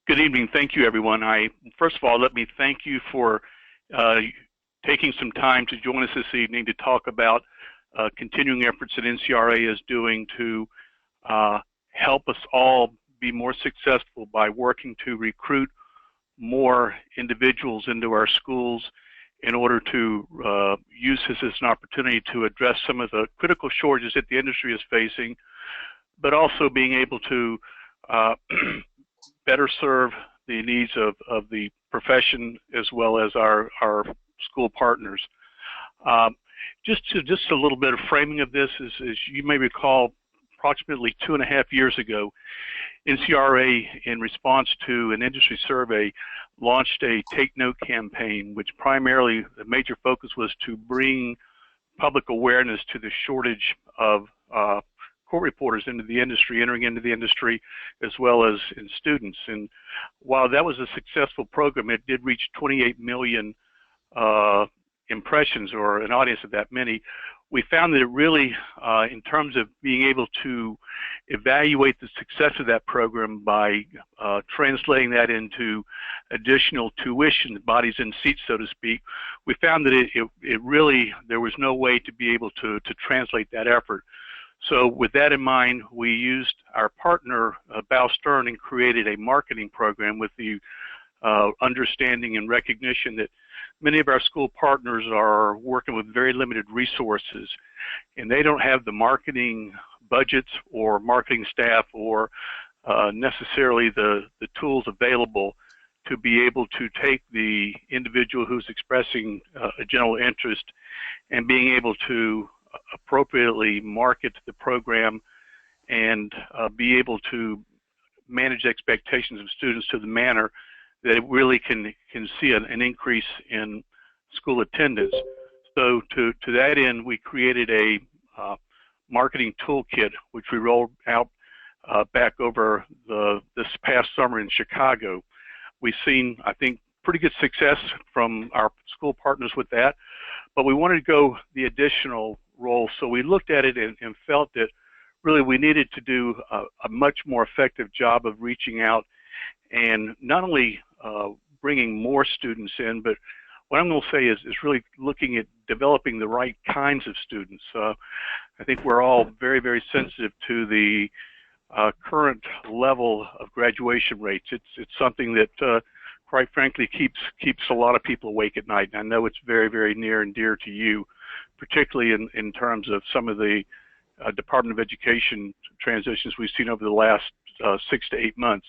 Good evening. Thank you, everyone. First of all, let me thank you for taking some time to join us this evening to talk about continuing efforts that NCRA is doing to help us all be more successful by working to recruit more individuals into our schools in order to use this as an opportunity to address some of the critical shortages that the industry is facing, but also being able to better serve the needs of the profession as well as our school partners. Just a little bit of framing of this is, as you may recall, approximately 2.5 years ago, NCRA, in response to an industry survey, launched a Take Note campaign, which primarily the major focus was to bring public awareness to the shortage of court reporters entering into the industry, as well as in students. And while that was a successful program, it did reach 28 million impressions, or an audience of that many. We found that it really, in terms of being able to evaluate the success of that program by translating that into additional tuition, bodies in seats, so to speak, we found that it really, there was no way to be able to translate that effort. So with that in mind, we used our partner, Bow Stern, and created a marketing program with the understanding and recognition that many of our school partners are working with very limited resources, and they don't have the marketing budgets or marketing staff or necessarily the tools available to be able to take the individual who's expressing a general interest and being able to appropriately market the program and be able to manage expectations of students to the manner that it really can see an increase in school attendance. So to that end, we created a marketing toolkit, which we rolled out back over this past summer in Chicago. We've seen, I think, pretty good success from our school partners with that, but we wanted to go the additional role. So we looked at it and felt that really we needed to do a much more effective job of reaching out and not only bringing more students in, but what I'm going to say is really looking at developing the right kinds of students. I think we're all very, very sensitive to the current level of graduation rates. It's something that quite frankly keeps a lot of people awake at night. And I know it's very, very near and dear to you, particularly in terms of some of the Department of Education transitions we've seen over the last 6 to 8 months.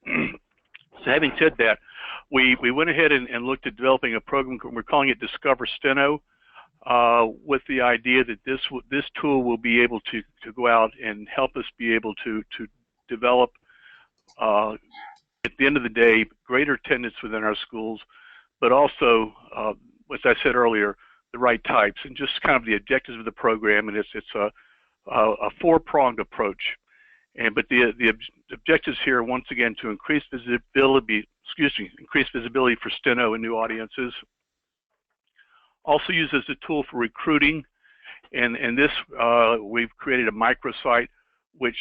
So having said that, we went ahead and looked at developing a program. We're calling it DiscoverSteno, with the idea that this tool will be able to go out and help us be able to develop, at the end of the day, greater attendance within our schools, but also, as I said earlier, the right types, and just kind of the objectives of the program. And it's a four-pronged approach. But the objectives here, once again, to increase visibility for Steno and new audiences. Also used as a tool for recruiting, and this we've created a microsite which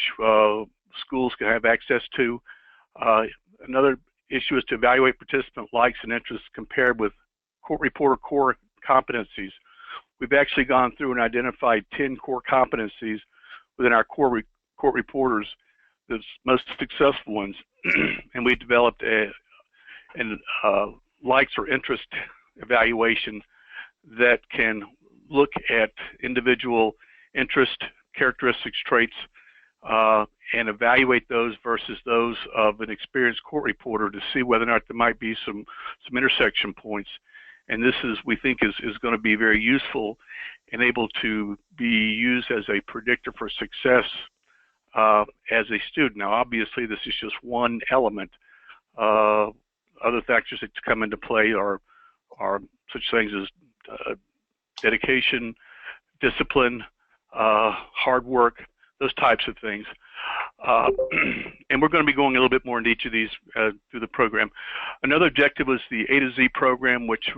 schools can have access to. Another issue is to evaluate participant likes and interests compared with court reporter core competencies. We've actually gone through and identified 10 core competencies within our court reporters, the most successful ones, and we developed a likes or interest evaluation that can look at individual interest characteristics, traits, and evaluate those versus those of an experienced court reporter to see whether or not there might be some intersection points. And this is, we think, is going to be very useful and able to be used as a predictor for success as a student. Now, obviously, this is just one element. Other factors that come into play are such things as dedication, discipline, hard work, those types of things. And we're going to be going a little bit more into each of these through the program. Another objective was the A to Z program, which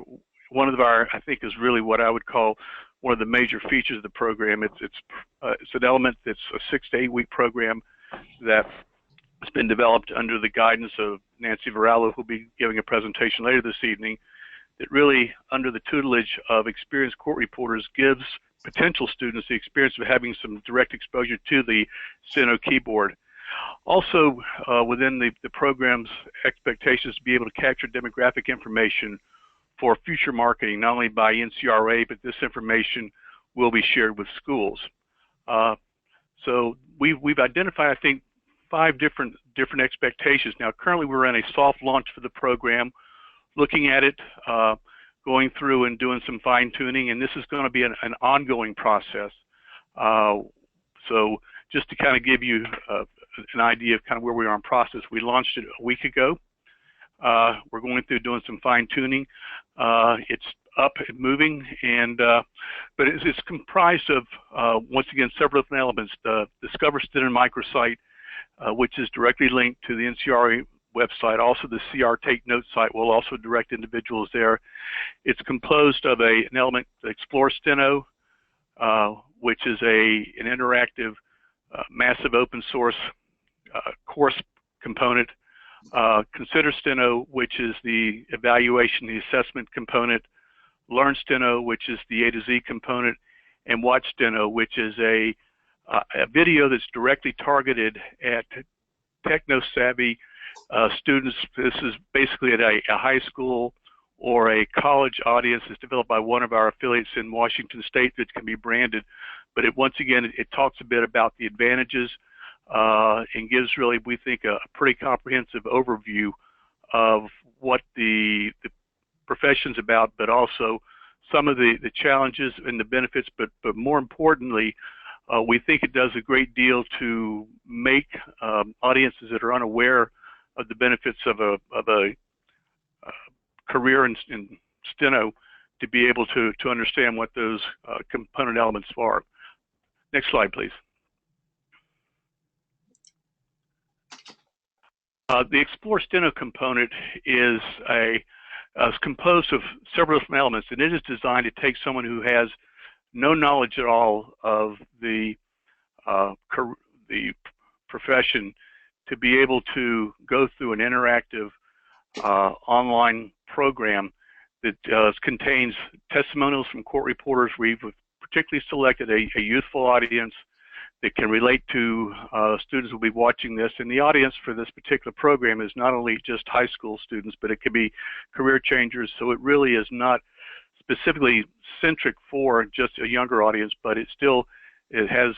one of our, I think, is really what I would call one of the major features of the program. It's an element that's a 6 to 8 week program that It's been developed under the guidance of Nancy Varallo, who will be giving a presentation later this evening, that really, under the tutelage of experienced court reporters, gives potential students the experience of having some direct exposure to the Steno keyboard. Also, within the program's expectations to be able to capture demographic information for future marketing, not only by NCRA, but this information will be shared with schools. So we've identified, I think, 5 different expectations. Now, currently we're in a soft launch for the program, looking at it, going through and doing some fine tuning, and this is going to be an ongoing process. So just to kind of give you an idea of kind of where we are in process, we launched it a week ago. We're going through doing some fine tuning. It's up and moving, and but it's comprised of once again several different elements. The DiscoverSteno microsite, which is directly linked to the NCRA website. Also, the CR Take Note site will also direct individuals there. It's composed of an element, ExploreSteno, which is an interactive, massive open source course component. ConsiderSteno, which is the evaluation, the assessment component. LearnSteno, which is the A to Z component, and WatchSteno, which is a video that's directly targeted at techno-savvy students. This is basically at a high school or a college audience. It's developed by one of our affiliates in Washington State that can be branded. But once again, it talks a bit about the advantages and gives really, we think, a pretty comprehensive overview of what the profession's about, but also some of the challenges and the benefits. But more importantly, we think it does a great deal to make audiences that are unaware of the benefits of a career in Steno to be able to understand what those component elements are. Next slide, please. The ExploreSteno component is composed of several different elements, and it is designed to take someone who has no knowledge at all of the profession to be able to go through an interactive online program that contains testimonials from court reporters. We've particularly selected a youthful audience that can relate to students who will be watching this. And the audience for this particular program is not only just high school students, but it could be career changers. So it really is not specifically centric for just a younger audience, but it has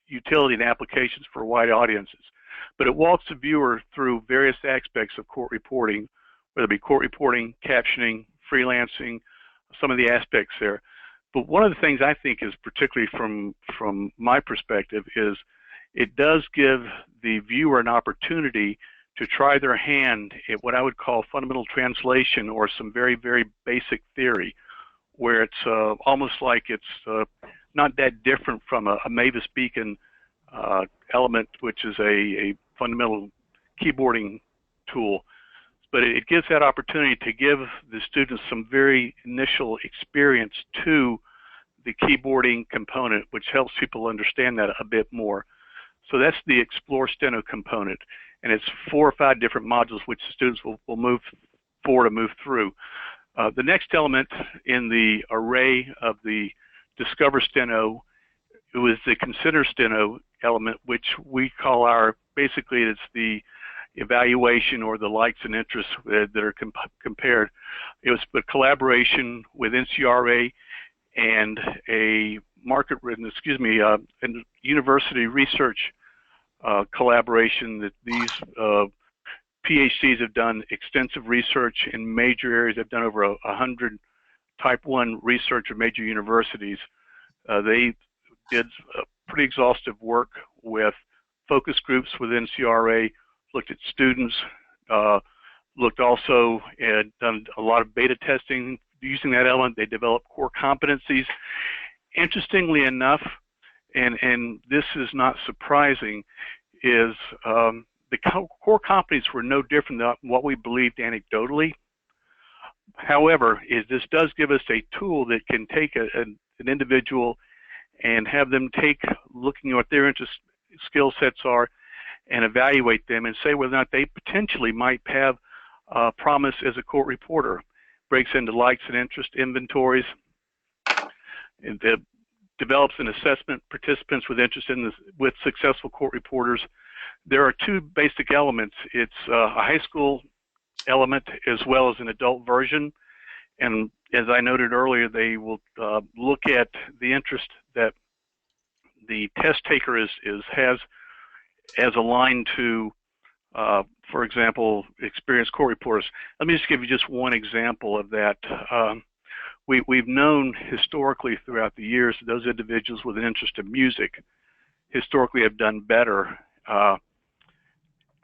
utility and applications for wide audiences. But it walks the viewer through various aspects of court reporting, whether it be court reporting, captioning, freelancing, some of the aspects there. But one of the things I think is particularly from my perspective is it does give the viewer an opportunity to try their hand at what I would call fundamental translation or some very, very basic theory, where it's almost like it's not that different from a Mavis Beacon element, which is a fundamental keyboarding tool. But it gives that opportunity to give the students some very initial experience to the keyboarding component, which helps people understand that a bit more. So that's the ExploreSteno component, and it's 4 or 5 different modules which the students will move forward and move through. The next element in the array of the DiscoverSteno was the ConsiderSteno element, which we call basically it's the evaluation or the likes and interests that are compared. It was a collaboration with NCRA and a and university research collaboration that these PhDs have done extensive research in major areas. They've done over 100 type 1 research at major universities. They did pretty exhaustive work with focus groups with NCRA, looked at students, looked also at done a lot of beta testing using that element. They developed core competencies. Interestingly enough, and this is not surprising, is the core competencies were no different than what we believed anecdotally. However, this does give us a tool that can take an individual and have them looking at what their interest skill sets are, and evaluate them and say whether or not they potentially might have promise as a court reporter. Breaks into likes and interest inventories, and develops an assessment participants with interest in this, with successful court reporters. There are two basic elements. It's a high school element as well as an adult version. And as I noted earlier, they will look at the interest that the test taker has as aligned to, for example, experienced court reporters. Let me just give you just one example of that. We've known historically throughout the years that those individuals with an interest in music historically have done better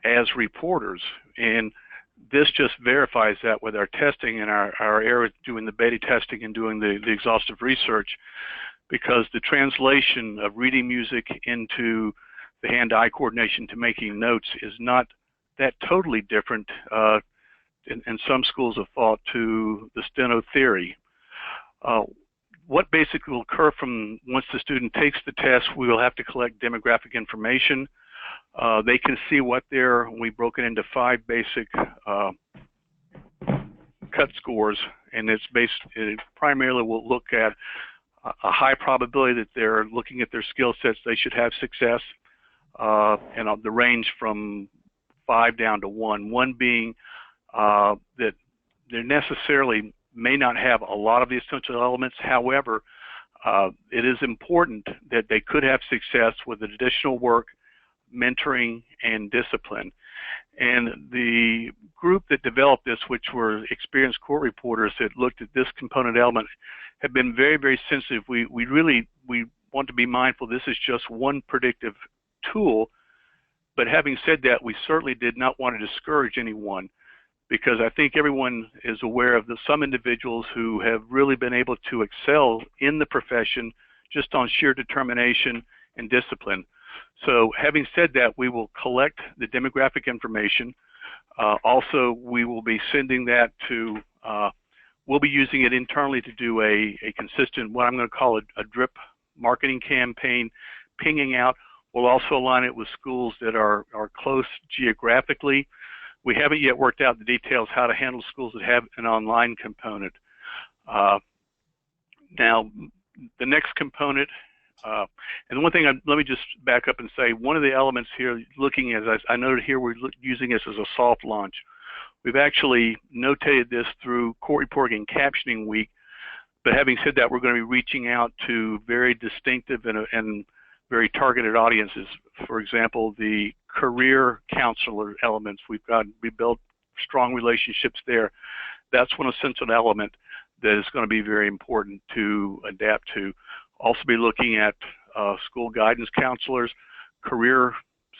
as reporters, and this just verifies that with our testing and our area doing the beta testing and doing the exhaustive research, because the translation of reading music into the hand-eye coordination to making notes is not that totally different in some schools of thought to the steno theory. What basically will occur from once the student takes the test, we will have to collect demographic information. They can see what we broke it into 5 basic cut scores, and it primarily will look at a high probability that they're looking at their skill sets, they should have success, and the range from 5 down to 1. 1 being that they necessarily may not have a lot of the essential elements. However, it is important that they could have success with additional work, mentoring, and discipline. And the group that developed this, which were experienced court reporters that looked at this component element, have been very, very sensitive. We want to be mindful this is just one predictive tool, but having said that, we certainly did not want to discourage anyone, because I think everyone is aware of some individuals who have really been able to excel in the profession just on sheer determination and discipline. So having said that, we will collect the demographic information. Also, we will be sending that to, we'll be using it internally to do a consistent, what I'm going to call a drip marketing campaign, pinging out. We'll also align it with schools that are close geographically. We haven't yet worked out the details how to handle schools that have an online component. Now, the next component, and one thing, let me just back up and say, one of the elements here, looking as I noted here, we're using this as a soft launch. We've actually notated this through Court Reporting and Captioning Week, but having said that, we're going to be reaching out to very distinctive and very targeted audiences. For example, the career counselor elements, we built strong relationships there. That's one essential element that is going to be very important to adapt to. Also be looking at school guidance counselors, career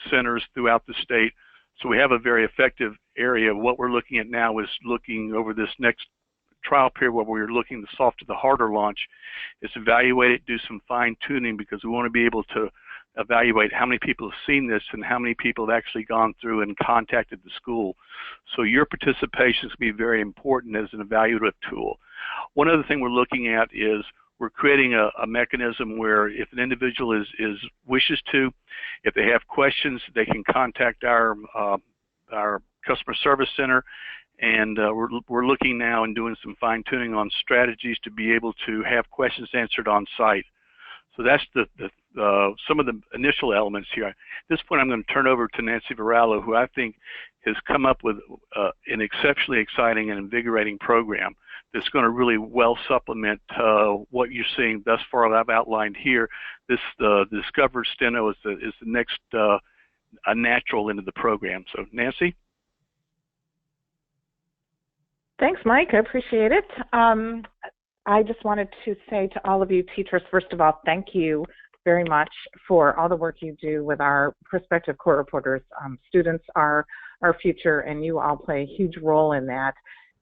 centers throughout the state. So we have a very effective area. What we're looking at now is looking over this next trial period where we're looking the soft to the harder launch, is evaluate it, do some fine tuning, because we want to be able to evaluate how many people have seen this and how many people have actually gone through and contacted the school. So your participation is going to be very important as an evaluative tool. One other thing we're looking at is we're creating a mechanism where if an individual wishes to, if they have questions, they can contact our customer service center, and we're looking now and doing some fine tuning on strategies to be able to have questions answered on site. So that's some of the initial elements here. At this point, I'm going to turn over to Nancy Varallo, who I think has come up with an exceptionally exciting and invigorating program that's going to really well supplement what you're seeing thus far that I've outlined here. This DiscoverSteno is the next a natural into the program. So Nancy? Thanks, Mike. I appreciate it. I just wanted to say to all of you teachers, first of all, thank you very much for all the work you do with our prospective court reporters. Students are our future, and you all play a huge role in that.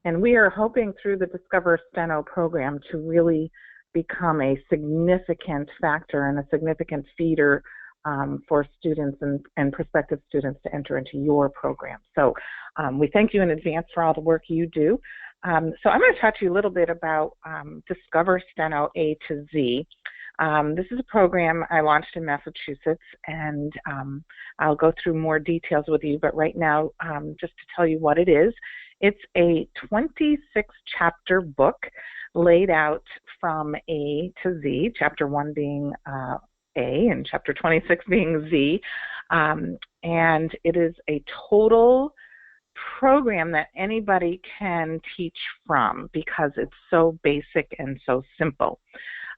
And we are hoping through the DiscoverSteno program to really become a significant factor and a significant feeder for students and prospective students to enter into your program. So we thank you in advance for all the work you do. So I'm going to talk to you a little bit about DiscoverSteno A to Z. This is a program I launched in Massachusetts, and I'll go through more details with you, but right now, just to tell you what it is, it's a 26-chapter book laid out from A to Z, Chapter 1 being A and Chapter 26 being Z, and it is a total program that anybody can teach from because it's so basic and so simple.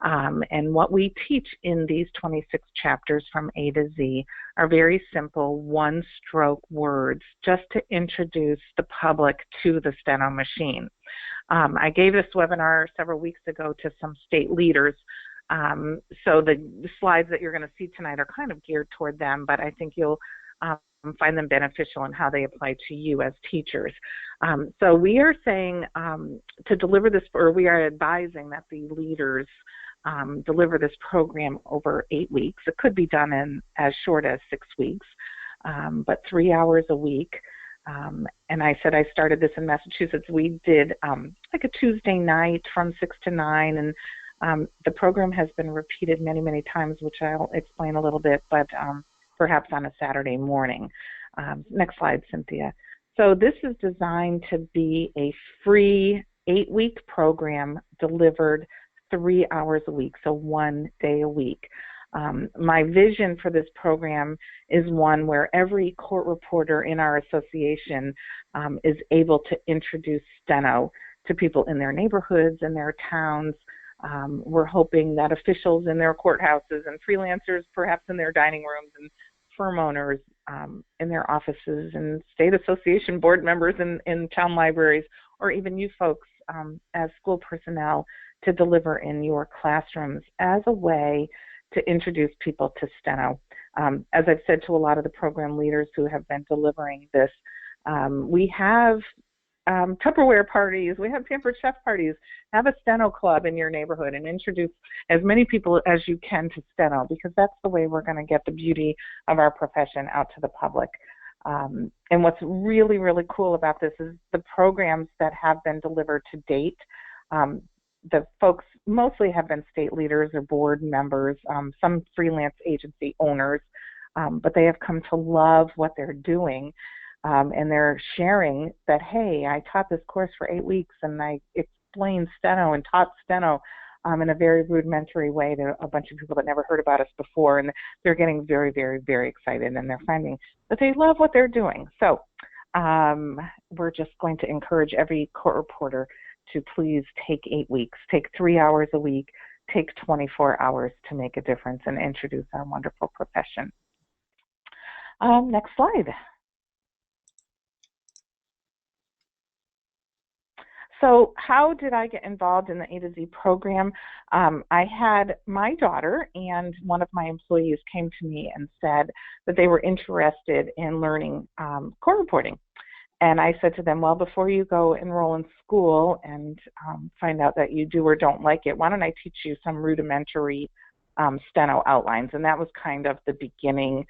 And what we teach in these 26 chapters from A to Z are very simple one-stroke words just to introduce the public to the steno machine. I gave this webinar several weeks ago to some state leaders, so the slides that you're going to see tonight are kind of geared toward them, but I think you'll find them beneficial in how they apply to you as teachers. So we are saying to deliver this, or we are advising that the leaders deliver this program over 8 weeks. It could be done in as short as 6 weeks, but 3 hours a week. And I said I started this in Massachusetts. We did like a Tuesday night from 6 to 9, and the program has been repeated many, many times, which I'll explain a little bit, but perhaps on a Saturday morning. Next slide, Cynthia. So this is designed to be a free 8-week program delivered 3 hours a week, so 1 day a week. My vision for this program is one where every court reporter in our association is able to introduce steno to people in their neighborhoods and their towns. We're hoping that officials in their courthouses and freelancers perhaps in their dining rooms, and firm owners in their offices, and state association board members in town libraries, or even you folks as school personnel to deliver in your classrooms as a way to introduce people to steno. As I've said to a lot of the program leaders who have been delivering this, we have Tupperware parties, we have pampered chef parties. Have a steno club in your neighborhood and introduce as many people as you can to steno, because that's the way we're going to get the beauty of our profession out to the public. And what's really, really cool about this is the programs that have been delivered to date. The folks mostly have been state leaders or board members, some freelance agency owners, but they have come to love what they're doing. And they're sharing that, hey, I taught this course for 8 weeks and I explained steno and taught steno in a very rudimentary way to a bunch of people that never heard about us before. And they're getting very, very, very excited, and they're finding that they love what they're doing. So we're just going to encourage every court reporter to please take 8 weeks, take 3 hours a week, take 24 hours to make a difference and introduce our wonderful profession. Next slide. So how did I get involved in the A to Z program? I had my daughter and one of my employees came to me and said that they were interested in learning court reporting. And I said to them, well, before you go enroll in school and find out that you do or don't like it, why don't I teach you some rudimentary steno outlines? And that was kind of the beginning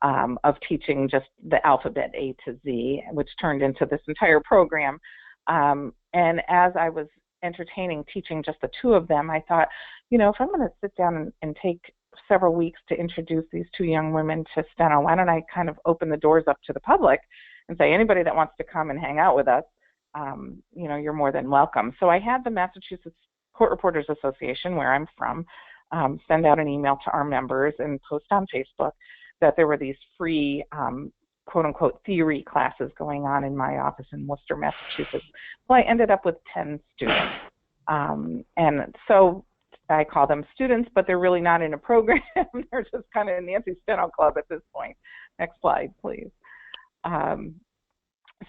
of teaching just the alphabet A to Z, which turned into this entire program. And as I was entertaining teaching just the two of them, I thought, you know, if I'm going to sit down and take several weeks to introduce these two young women to steno, why don't I kind of open the doors up to the public and say, anybody that wants to come and hang out with us, you know, you're more than welcome. So I had the Massachusetts Court Reporters Association, where I'm from, send out an email to our members and post on Facebook that there were these free quote-unquote theory classes going on in my office in Worcester, Massachusetts. Well, I ended up with 10 students. And so I call them students, but they're really not in a program. They're just kind of in the Nancy Steno Club at this point. Next slide, please.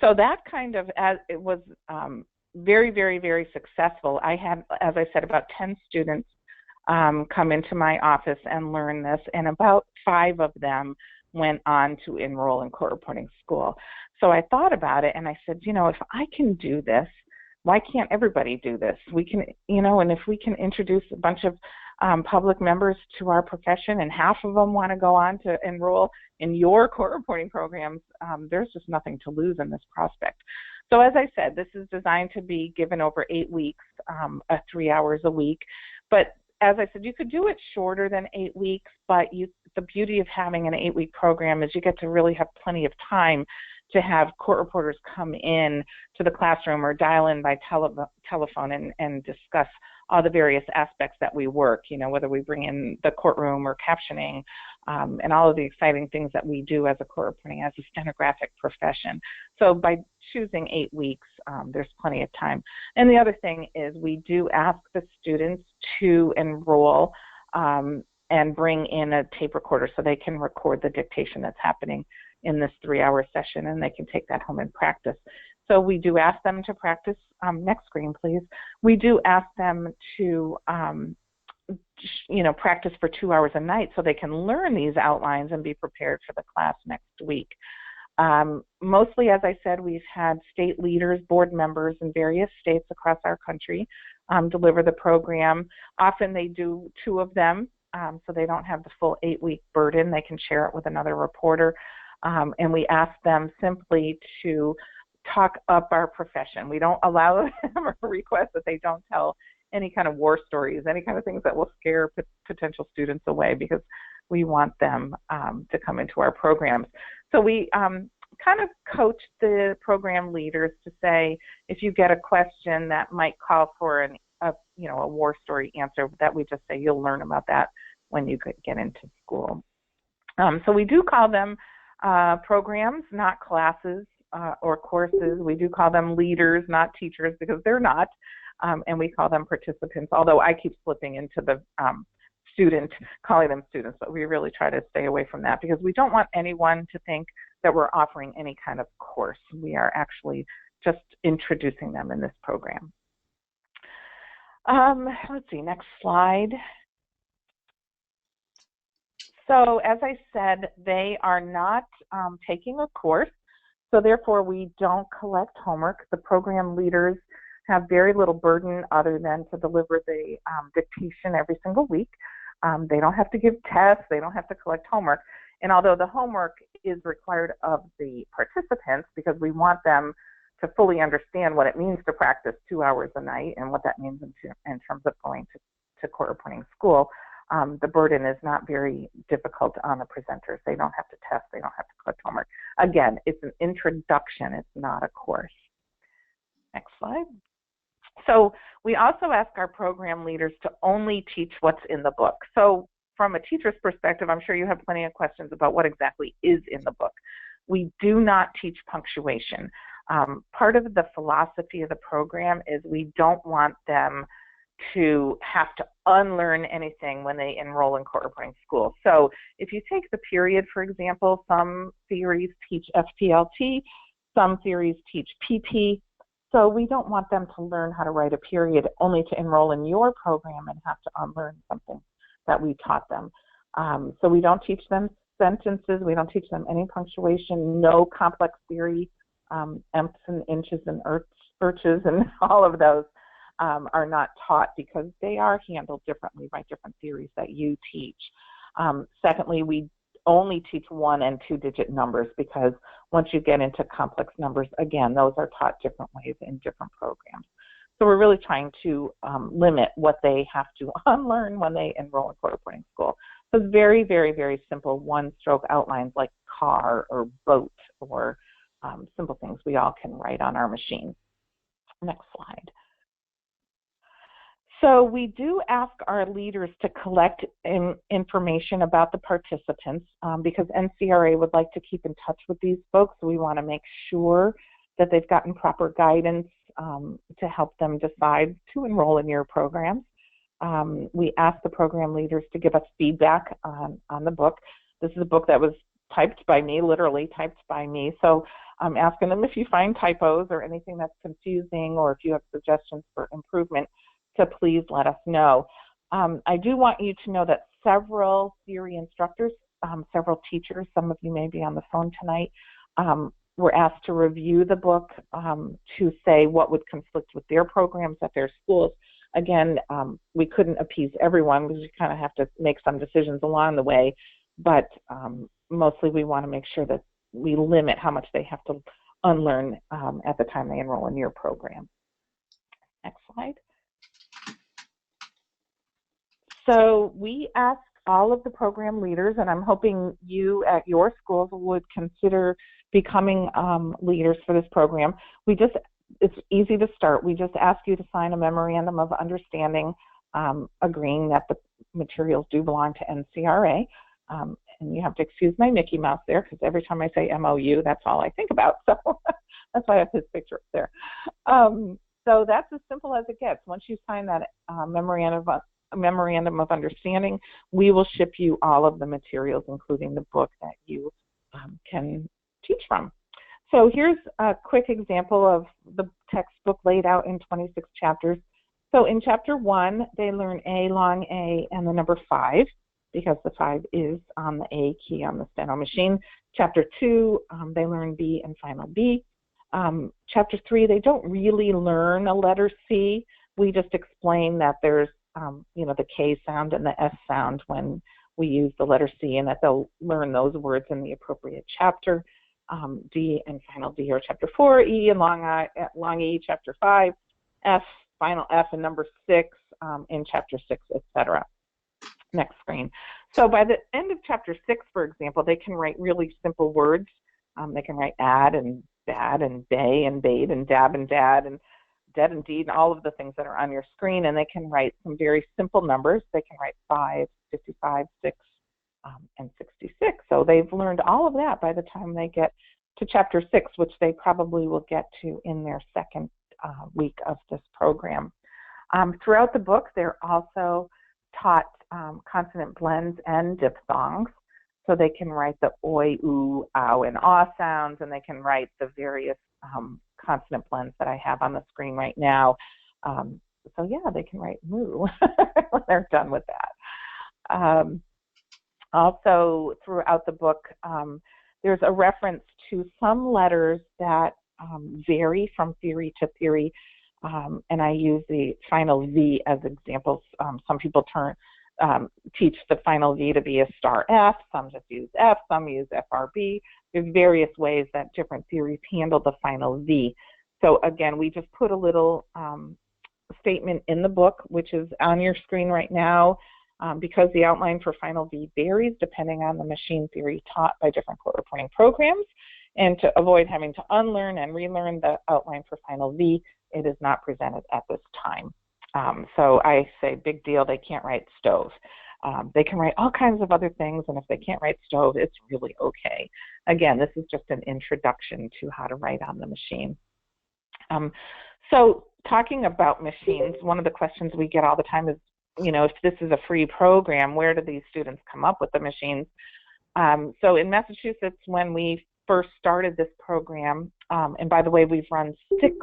So that kind of, as it was very, very, very successful. I had, as I said, about 10 students come into my office and learn this, and about 5 of them went on to enroll in court reporting school. So I thought about it and I said, you know, if I can do this, why can't everybody do this? We can, you know, and if we can introduce a bunch of public members to our profession and half of them want to go on to enroll in your court reporting programs, there's just nothing to lose in this prospect. So as I said, this is designed to be given over 8 weeks, 3 hours a week. But as I said, you could do it shorter than 8 weeks, but the beauty of having an 8-week program is you get to really have plenty of time to have court reporters come in to the classroom or dial in by telephone and discuss all the various aspects that we work, whether we bring in the courtroom or captioning, and all of the exciting things that we do as a court reporting, as a stenographic profession. So by choosing 8 weeks, there's plenty of time. And the other thing is we do ask the students to enroll and bring in a tape recorder so they can record the dictation that's happening in this 3-hour session, and they can take that home and practice. So we do ask them to practice. Next screen, please. We do ask them to, practice for 2 hours a night so they can learn these outlines and be prepared for the class next week. Mostly, as I said, we've had state leaders, board members in various states across our country deliver the program. Often they do 2 of them, so they don't have the full 8-week burden. They can share it with another reporter. And we ask them simply to talk up our profession. We don't allow them or request that they don't tell any kind of war stories, any kind of things that will scare potential students away, because we want them to come into our programs. So we kind of coach the program leaders to say, if you get a question that might call for a war story answer, that we just say you'll learn about that when you get into school. So we do call them programs, not classes or courses. We do call them leaders, not teachers, because they're not. And we call them participants, although I keep slipping into the calling them students, but we really try to stay away from that, because we don't want anyone to think that we're offering any kind of course. We are actually just introducing them in this program. Let's see, next slide. So as I said, they are not taking a course, so therefore we don't collect homework. The program leaders have very little burden other than to deliver the dictation every single week. They don't have to give tests, they don't have to collect homework. And although the homework is required of the participants, because we want them to fully understand what it means to practice 2 hours a night and what that means in terms of going to court reporting school, the burden is not very difficult on the presenters. They don't have to test, they don't have to collect homework. Again, it's an introduction, it's not a course. Next slide. So we also ask our program leaders to only teach what's in the book. So from a teacher's perspective, I'm sure you have plenty of questions about what exactly is in the book. We do not teach punctuation. Part of the philosophy of the program is we don't want them to have to unlearn anything when they enroll in court reporting school. So if you take the period, for example, some theories teach FTLT, some theories teach PP. So we don't want them to learn how to write a period only to enroll in your program and have to unlearn something that we taught them. So we don't teach them sentences, we don't teach them any punctuation, no complex theory, emps and inches and urches and all of those are not taught, because they are handled differently by different theories that you teach. Secondly, we only teach 1- and 2-digit numbers, because once you get into complex numbers, again, those are taught different ways in different programs. So we're really trying to limit what they have to unlearn when they enroll in court reporting school. So it's very, very, very simple one-stroke outlines like car or boat or simple things we all can write on our machine. Next slide. So we do ask our leaders to collect information about the participants because NCRA would like to keep in touch with these folks. So we want to make sure that they've gotten proper guidance to help them decide to enroll in your programs. We ask the program leaders to give us feedback on the book. This is a book that was typed by me, literally typed by me. So I'm asking them if you find typos or anything that's confusing, or if you have suggestions for improvement, to please let us know. I do want you to know that several theory instructors, several teachers, some of you may be on the phone tonight, were asked to review the book to say what would conflict with their programs at their schools. Again, we couldn't appease everyone because we kind of have to make some decisions along the way, but mostly we want to make sure that we limit how much they have to unlearn at the time they enroll in your program. Next slide. So we ask all of the program leaders, and I'm hoping you at your schools would consider becoming leaders for this program. It's easy to start. We just ask you to sign a memorandum of understanding, agreeing that the materials do belong to NCRA. And you have to excuse my Mickey Mouse there, because every time I say MOU, that's all I think about. So that's why I have his picture up there. So that's as simple as it gets. Once you sign that memorandum of understanding, we will ship you all of the materials, including the book that you can teach from. So here's a quick example of the textbook laid out in 26 chapters. So in chapter 1, they learn A, long A, and the number 5, because the 5 is on the A key on the steno machine. Chapter 2, they learn B and final B. Chapter 3, they don't really learn a letter C. We just explain that there's the K sound and the S sound when we use the letter C, and that they'll learn those words in the appropriate chapter. D and final D are chapter 4, E and long E, chapter 5, F, final F, and number 6 in chapter 6, etc. Next screen. So by the end of chapter 6, for example, they can write really simple words. They can write ad and bad and bay and bade and dab and dad and dead and deed and all of the things that are on your screen, and they can write some very simple numbers. They can write 5, 55, 6, and 66. So they've learned all of that by the time they get to chapter 6, which they probably will get to in their second week of this program. Throughout the book, they're also taught consonant blends and diphthongs. So they can write the oi, oo, ow, and aw sounds, and they can write the various consonant blends that I have on the screen right now. So yeah, they can write moo when they're done with that. Also, throughout the book, there's a reference to some letters that vary from theory to theory, and I use the final V as examples. Some people teach the final V to be a star F, some just use F, some use FRB. There's various ways that different theories handle the final V. So again, we just put a little statement in the book, which is on your screen right now, because the outline for final V varies depending on the machine theory taught by different court reporting programs. And to avoid having to unlearn and relearn the outline for final V, it is not presented at this time. So I say, big deal, they can't write stove. They can write all kinds of other things, and if they can't write stove, it's really okay. Again, this is just an introduction to how to write on the machine. So talking about machines, one of the questions we get all the time is, if this is a free program, where do these students come up with the machines? So in Massachusetts, when we first started this program, and by the way, we've run 6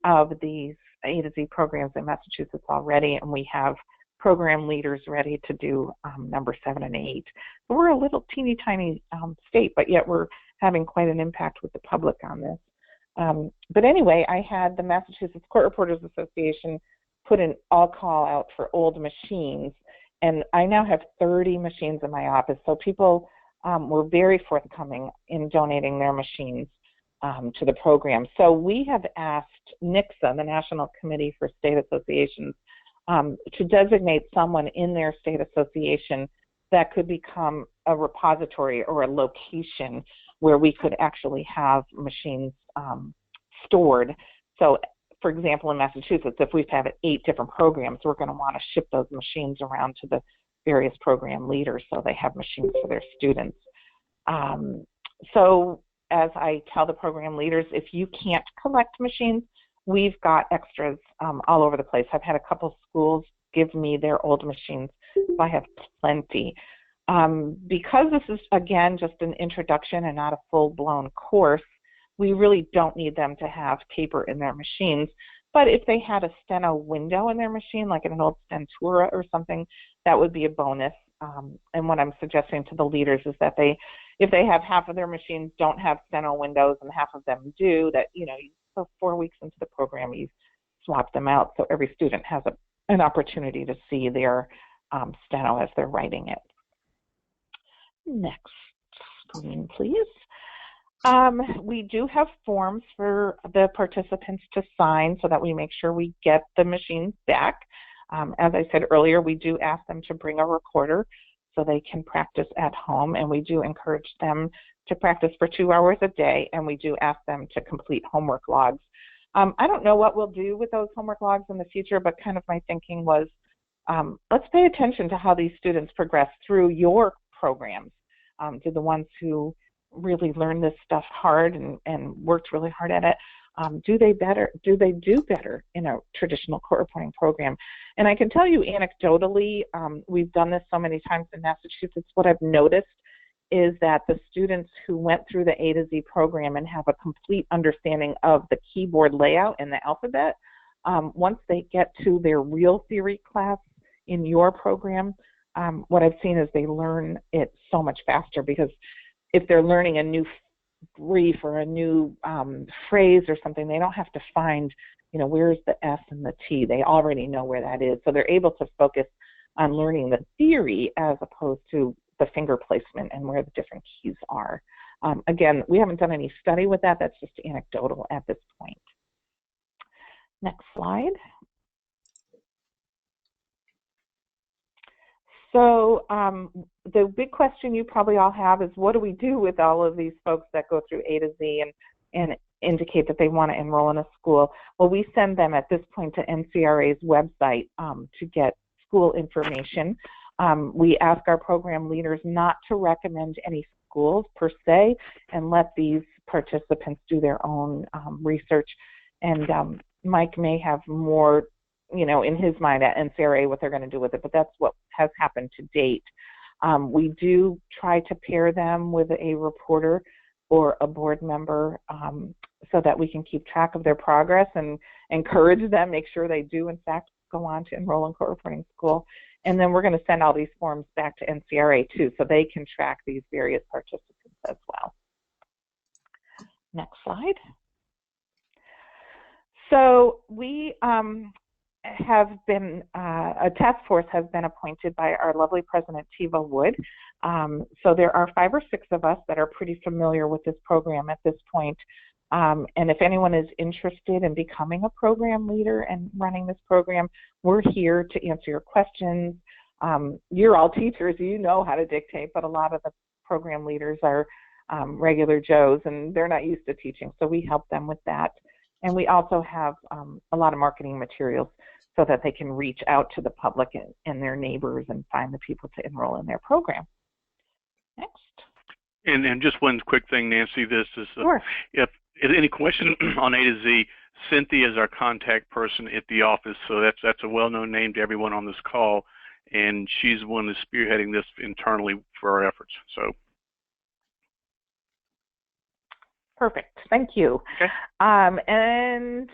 of these A to Z programs in Massachusetts already, and we have program leaders ready to do number 7 and 8. So we're a little teeny tiny state, but yet we're having quite an impact with the public on this. But anyway, I had the Massachusetts Court Reporters Association put an all-call out for old machines, and I now have 30 machines in my office. So people were very forthcoming in donating their machines to the program. So we have asked NCRA, the National Committee for State Associations, to designate someone in their state association that could become a repository or a location where we could actually have machines stored. So, for example, in Massachusetts, if we've had 8 different programs, we're going to want to ship those machines around to the various program leaders so they have machines for their students. So as I tell the program leaders, if you can't collect machines, we've got extras all over the place. I've had a couple schools give me their old machines, so I have plenty. Because this is, again, just an introduction and not a full-blown course, we really don't need them to have paper in their machines. But if they had a steno window in their machine, like in an old Stentura or something, that would be a bonus. And what I'm suggesting to the leaders is that if they have half of their machines don't have steno windows and half of them do, that, so 4 weeks into the program, you swap them out so every student has an opportunity to see their steno as they're writing it. Next screen, please. We do have forms for the participants to sign so that we make sure we get the machines back. As I said earlier, we do ask them to bring a recorder so they can practice at home, and we do encourage them to practice for 2 hours a day, and we do ask them to complete homework logs. I don't know what we'll do with those homework logs in the future, but kind of my thinking was, let's pay attention to how these students progress through your programs. To the ones who really learned this stuff hard and worked really hard at it, do they do better in a traditional court reporting program? And I can tell you anecdotally, we've done this so many times in Massachusetts, what I've noticed is that the students who went through the A to Z program and have a complete understanding of the keyboard layout and the alphabet, once they get to their real theory class in your program, what I've seen is they learn it so much faster, because if they're learning a new brief or a new phrase or something, they don't have to find, where's the S and the T. They already know where that is. So they're able to focus on learning the theory as opposed to the finger placement and where the different keys are. Again, we haven't done any study with that. That's just anecdotal at this point. Next slide. So the big question you probably all have is, what do we do with all of these folks that go through A to Z and indicate that they want to enroll in a school? Well, we send them at this point to NCRA's website to get school information. We ask our program leaders not to recommend any schools per se, and let these participants do their own research. And Mike may have more in his mind at NCRA what they're going to do with it, but that's what has happened to date. We do try to pair them with a reporter or a board member so that we can keep track of their progress and encourage them, make sure they do in fact go on to enroll in court reporting school. And then we're going to send all these forms back to NCRA too, so they can track these various participants as well. Next slide. So we have been, a task force has been appointed by our lovely President Tiva Wood. So there are 5 or 6 of us that are pretty familiar with this program at this point. And if anyone is interested in becoming a program leader and running this program, we're here to answer your questions. You're all teachers, you know how to dictate, but a lot of the program leaders are regular Joes, and they're not used to teaching, so we help them with that. And we also have a lot of marketing materials so that they can reach out to the public and their neighbors and find the people to enroll in their program. Next. And just one quick thing, Nancy, this is, sure. If any question on A to Z, Cynthia is our contact person at the office, so that's a well-known name to everyone on this call, and she's the one that's spearheading this internally for our efforts. So. Perfect, thank you. Okay. And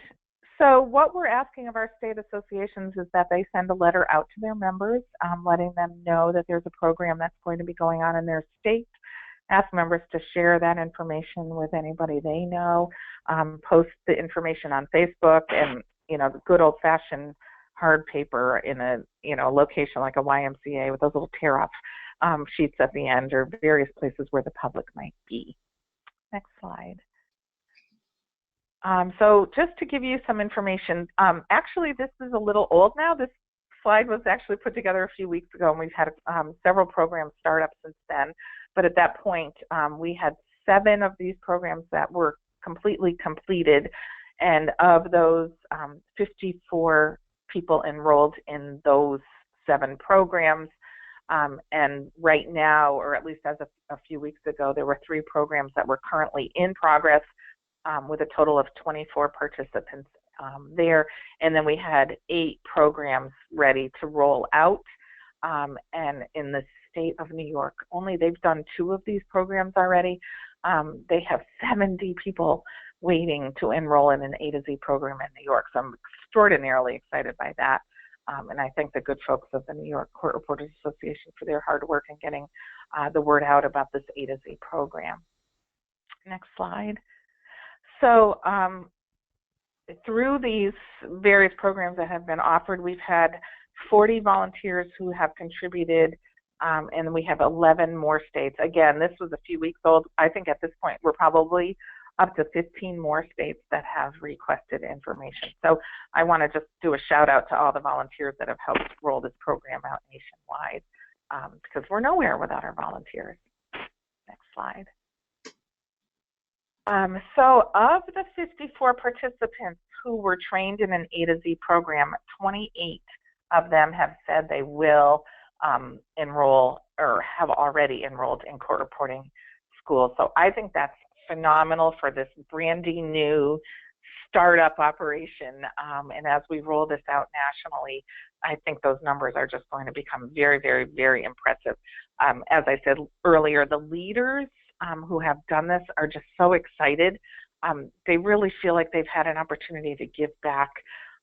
so what we're asking of our state associations is that they send a letter out to their members, letting them know that there's a program that's going to be going on in their state. Ask members to share that information with anybody they know, post the information on Facebook, and the good old-fashioned hard paper in a location like a YMCA with those little tear-off sheets at the end, or various places where the public might be. Next slide. So just to give you some information, actually this is a little old now. This slide was actually put together a few weeks ago, and we've had several programs start up since then. But at that point, we had 7 of these programs that were completely completed, and of those, 54 people enrolled in those 7 programs. And right now, or at least as of a few weeks ago, there were 3 programs that were currently in progress, with a total of 24 participants there. And then we had 8 programs ready to roll out. And in the state of New York, they've done 2 of these programs already. They have 70 people waiting to enroll in an A to Z program in New York. So I'm extraordinarily excited by that. And I thank the good folks of the New York Court Reporters Association for their hard work in getting the word out about this A to Z program. Next slide. So through these various programs that have been offered, we've had 40 volunteers who have contributed, and we have 11 more states. Again, this was a few weeks old. I think at this point we're probably up to 15 more states that have requested information. So I want to just do a shout out to all the volunteers that have helped roll this program out nationwide, because we're nowhere without our volunteers. Next slide. So of the 54 participants who were trained in an A to Z program, 28 of them have said they will enroll or have already enrolled in court reporting school. So I think that's phenomenal for this brandy new startup operation. And as we roll this out nationally, I think those numbers are just going to become very, very, very impressive. As I said earlier, the leaders who have done this are just so excited. They really feel like they've had an opportunity to give back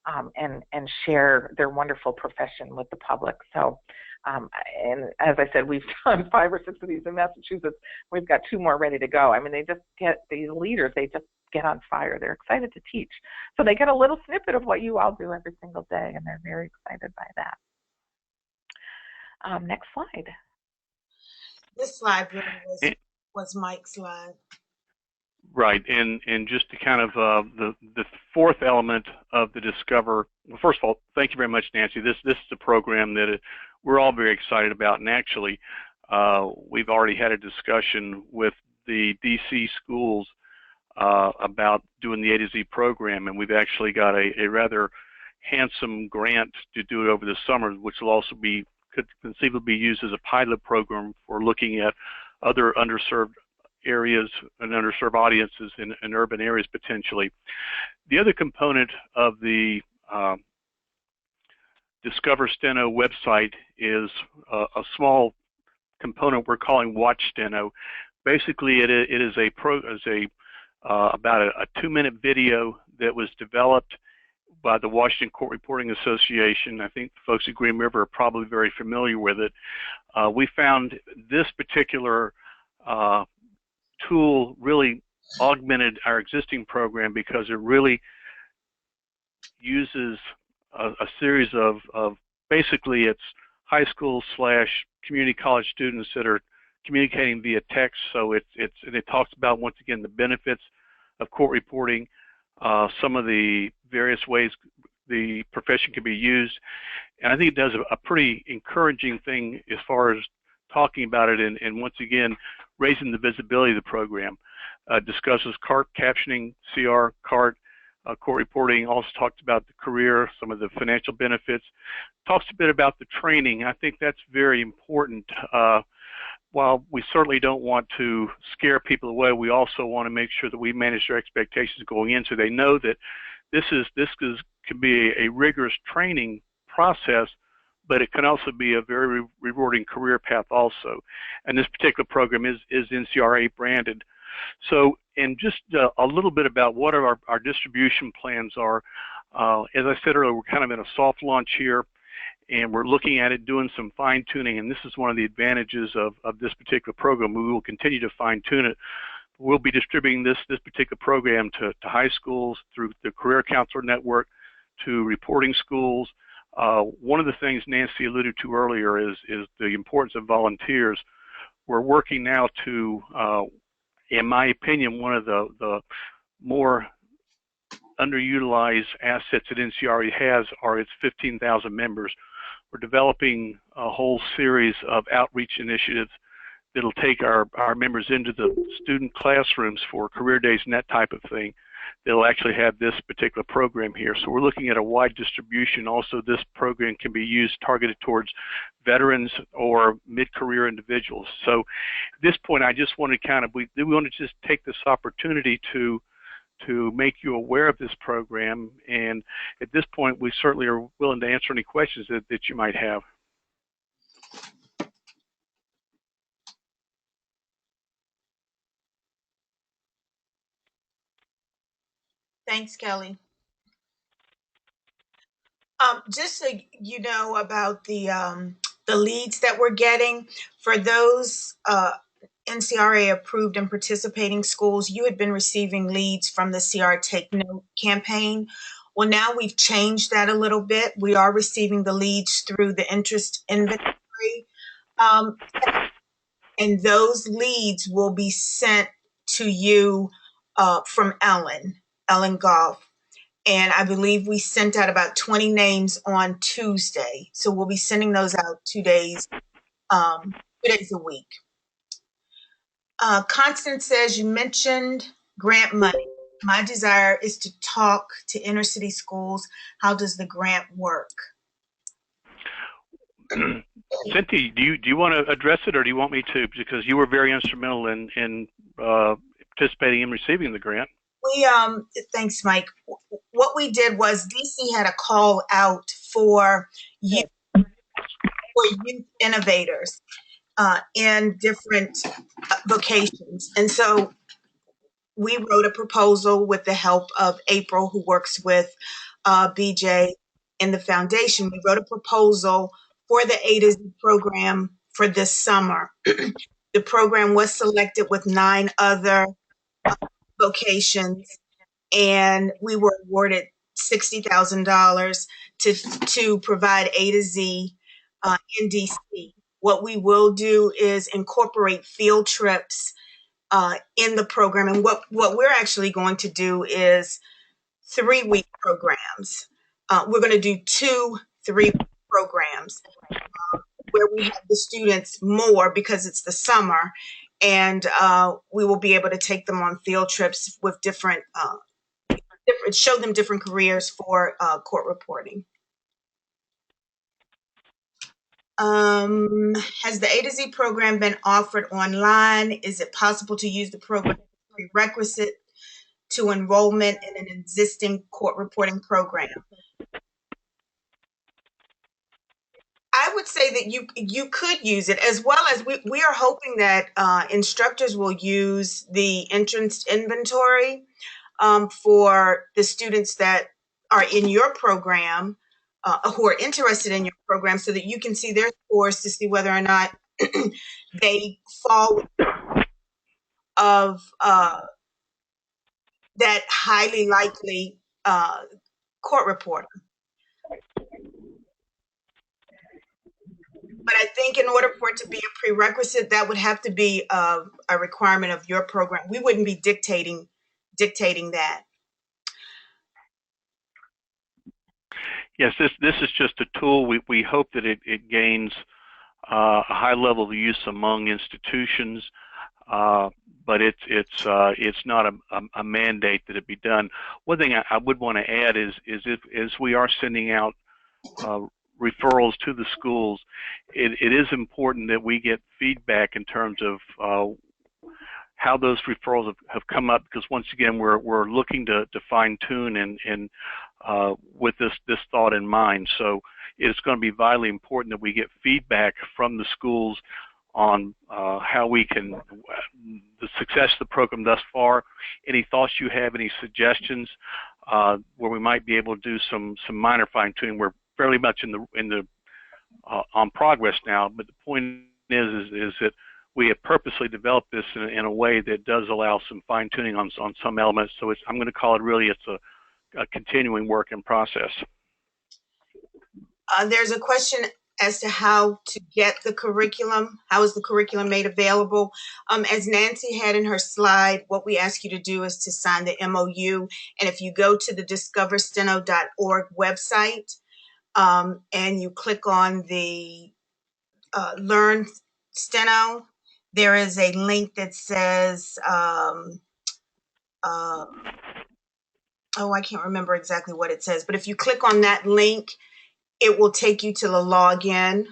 and share their wonderful profession with the public. So, and as I said, we've done 5 or 6 of these in Massachusetts. We've got 2 more ready to go. I mean, they just get, these leaders, they just get on fire. They're excited to teach. So they get a little snippet of what you all do every single day, and they're very excited by that. Next slide. This slide really was Mike's slide. Right, and just to kind of the fourth element of the Discover. Well, first of all, thank you very much, Nancy. This is a program that we're all very excited about, and actually, we've already had a discussion with the DC schools about doing the A to Z program, and we've actually got a rather handsome grant to do it over the summer, which will also could conceivably be used as a pilot program for looking at other underserved areas and underserved audiences in urban areas potentially. The other component of the DiscoverSteno website is a small component we're calling Watch Steno. Basically, it is about a 2-minute video that was developed by the Washington Court Reporting Association. I think the folks at Green River are probably very familiar with it. We found this particular tool really augmented our existing program because it really uses a series of basically it's high school / community college students that are communicating via text. So it talks about, once again, the benefits of court reporting, some of the various ways the profession can be used, and I think it does a pretty encouraging thing as far as talking about it and once again raising the visibility of the program. Discusses CART captioning, CR, CART, court reporting, also talks about the career, some of the financial benefits, talks a bit about the training. I think that's very important. While we certainly don't want to scare people away, we also want to make sure that we manage their expectations going in so they know that this can be a rigorous training process, but it can also be a very rewarding career path also. And this particular program is NCRA branded. So, and just a little bit about what our distribution plans are. As I said earlier, we're kind of in a soft launch here, and we're looking at it, doing some fine tuning, and this is one of the advantages of this particular program. We will continue to fine tune it. We'll be distributing this particular program to high schools through the Career Counselor Network, to reporting schools. One of the things Nancy alluded to earlier is the importance of volunteers. We're working now to, in my opinion, one of the more underutilized assets that NCRA has are its 15,000 members. We're developing a whole series of outreach initiatives that'll take our members into the student classrooms for career days and that type of thing. They'll actually have this particular program here. So we're looking at a wide distribution. Also, this program can be used targeted towards veterans or mid-career individuals. So at this point, I just want to we want to just take this opportunity to make you aware of this program. And at this point, we certainly are willing to answer any questions that you might have. Thanks, Kelly. Just so you know about the leads that we're getting, for those NCRA approved and participating schools, you had been receiving leads from the CR Take Note campaign. Well, now we've changed that a little bit. We are receiving the leads through the interest inventory. And those leads will be sent to you from Ellen Goff. And I believe we sent out about 20 names on Tuesday. So we'll be sending those out 2 days, 2 days a week. Constance says, you mentioned grant money. My desire is to talk to inner city schools. How does the grant work? Cynthia, do you want to address it, or do you want me to? Because you were very instrumental in participating in receiving the grant. Thanks, Mike. What we did was DC had a call out for youth innovators in different vocations. And so we wrote a proposal with the help of April, who works with BJ in the foundation. We wrote a proposal for the A to Z program for this summer. The program was selected with 9 other vocations, and we were awarded $60,000 to provide A to Z in DC. What we will do is incorporate field trips in the program, and what we're actually going to do is 3-week programs. We're going to do 2 3-week programs where we have the students more because it's the summer, and we will be able to take them on field trips with different show them different careers for court reporting. Has the A to Z program been offered online? Is it possible to use the program as a prerequisite to enrollment in an existing court reporting program? I would say that you could use it, as well as we are hoping that instructors will use the entrance inventory for the students that are in your program, who are interested in your program, so that you can see their scores to see whether or not they fall of that highly likely court reporter. But I think in order for it to be a prerequisite, that would have to be a requirement of your program. We wouldn't be dictating that. Yes, this is just a tool. We hope that it gains a high level of use among institutions, but it's not a mandate that it be done. One thing I would want to add is if we are sending out referrals to the schools, it is important that we get feedback in terms of how those referrals have come up, because once again we're looking to fine tune and with this thought in mind. So it's going to be vitally important that we get feedback from the schools on how we can the success of the program thus far. Any thoughts you have, any suggestions where we might be able to do some minor fine tuning. We're fairly much in the on progress now, but the point is that we have purposely developed this in a way that does allow some fine tuning on some elements. So I'm going to call it really a continuing work in process. There's a question as to how to get the curriculum. How is the curriculum made available? As Nancy had in her slide, what we ask you to do is to sign the MOU. And if you go to the DiscoverSteno.org website and you click on the Learn Steno, there is a link that says, oh, I can't remember exactly what it says, but if you click on that link, it will take you to the login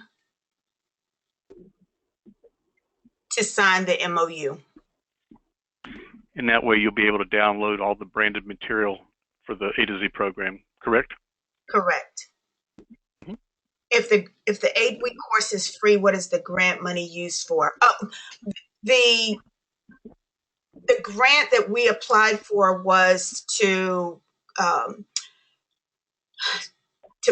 to sign the MOU. And that way you'll be able to download all the branded material for the A to Z program, correct? Correct. Mm-hmm. If the 8-week course is free, what is the grant money used for? Oh, the grant that we applied for was to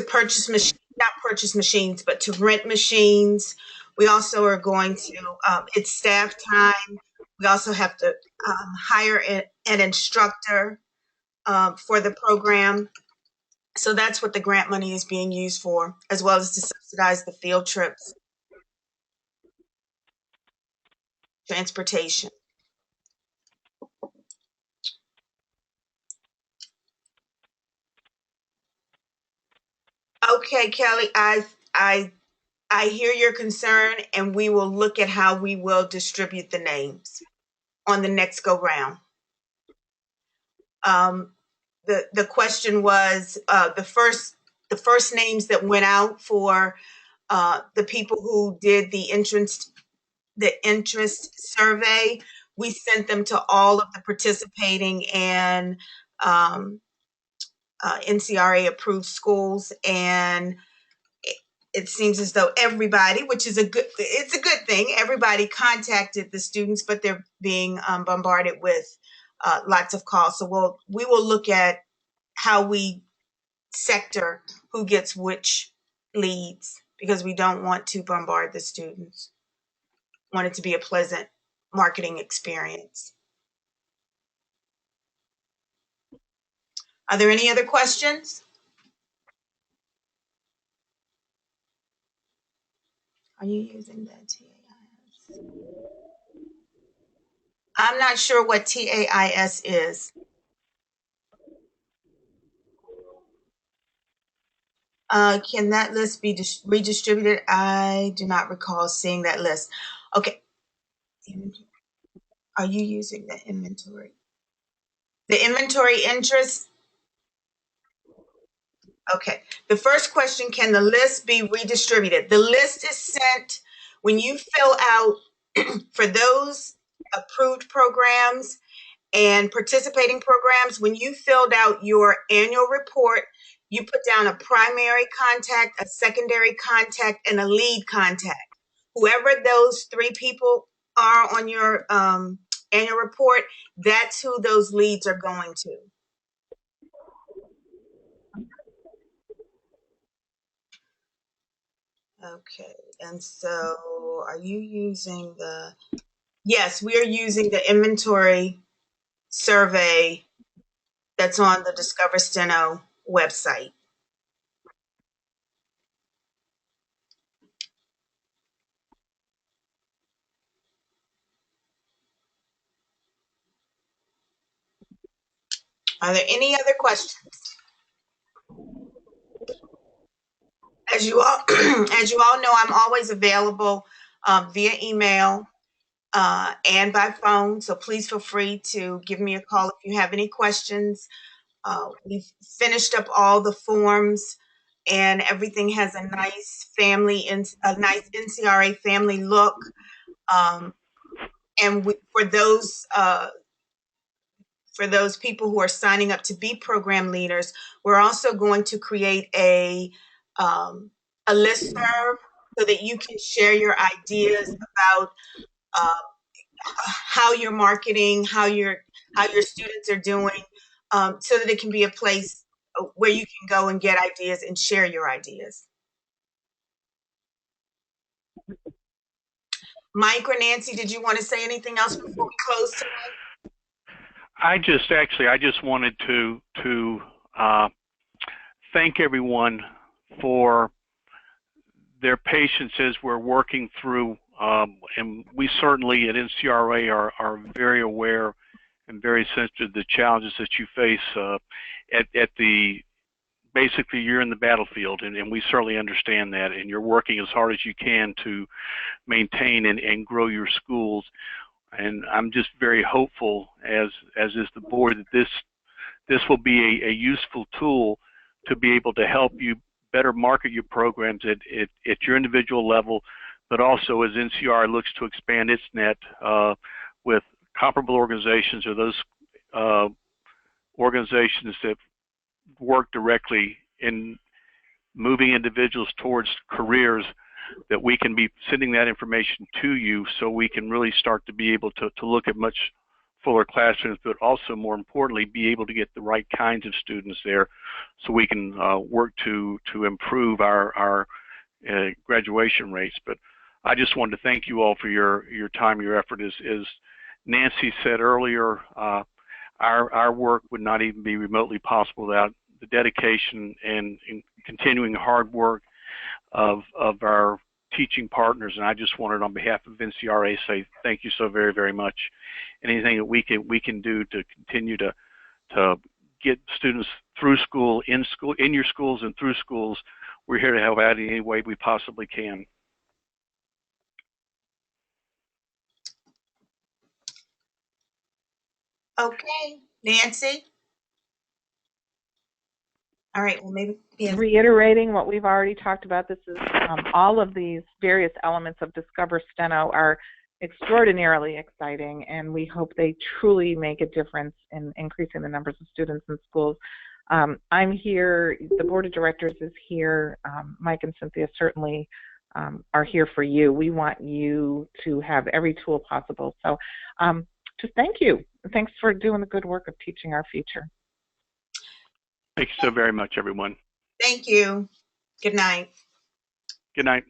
purchase not purchase machines, but to rent machines. We also are going to, it's staff time. We also have to hire an instructor for the program. So that's what the grant money is being used for, as well as to subsidize the field trips, transportation. Okay, Kelly, I hear your concern, and we will look at how we will distribute the names on the next go round. The question was the first names that went out for the people who did the interest survey. We sent them to all of the participating and NCRA approved schools, and it seems as though everybody, which is it's a good thing, everybody contacted the students, but they're being bombarded with lots of calls. So we will look at how we sector who gets which leads, because we don't want to bombard the students. Want it to be a pleasant marketing experience. Are there any other questions? Are you using the TAIS? I'm not sure what TAIS is. Can that list be redistributed? I do not recall seeing that list. Okay. Are you using the inventory? The inventory interest? Okay. The first question, can the list be redistributed? The list is sent when you fill out for those approved programs and participating programs. When you filled out your annual report, you put down a primary contact, a secondary contact, and a lead contact. Whoever those three people are on your annual report, that's who those leads are going to. Okay, and so are you using yes, we are using the inventory survey that's on the DiscoverSteno website. Are there any other questions? As you all, as you all know, I'm always available via email and by phone. So please feel free to give me a call if you have any questions. We've finished up all the forms, and everything has a nice a nice NCRA family look. And for those people who are signing up to be program leaders, we're also going to create a listserv so that you can share your ideas about how you're marketing, how your students are doing, so that it can be a place where you can go and get ideas and share your ideas. Mike or Nancy, did you want to say anything else before we close tonight? I just wanted to thank everyone for their patience as we're working through, and we certainly at NCRA are very aware and very sensitive to the challenges that you face at the basically you're in the battlefield, and we certainly understand that, and you're working as hard as you can to maintain and grow your schools. And I'm just very hopeful, as is the board, that this will be a useful tool to be able to help you better market your programs at your individual level, but also as NCR looks to expand its net with comparable organizations, or those organizations that work directly in moving individuals towards careers, that we can be sending that information to you so we can really start to be able to look at much fuller classrooms, but also more importantly be able to get the right kinds of students there so we can work to improve our graduation rates. But I just wanted to thank you all for your time, your effort. As Nancy said earlier, our work would not even be remotely possible without the dedication and continuing hard work of our teaching partners. And I just wanted, on behalf of NCRA, say thank you so very, very much. Anything that we can do to continue to get students through school, in your schools and through schools. We're here to help out in any way we possibly can. Okay, Nancy. All right. Well, maybe reiterating what we've already talked about. This is all of these various elements of DiscoverSteno are extraordinarily exciting, and we hope they truly make a difference in increasing the numbers of students in schools. I'm here, the board of directors is here, Mike and Cynthia certainly are here for you. We want you to have every tool possible. So just thank you. Thanks for doing the good work of teaching our future. Thanks so very much, everyone. Thank you. Good night. Good night.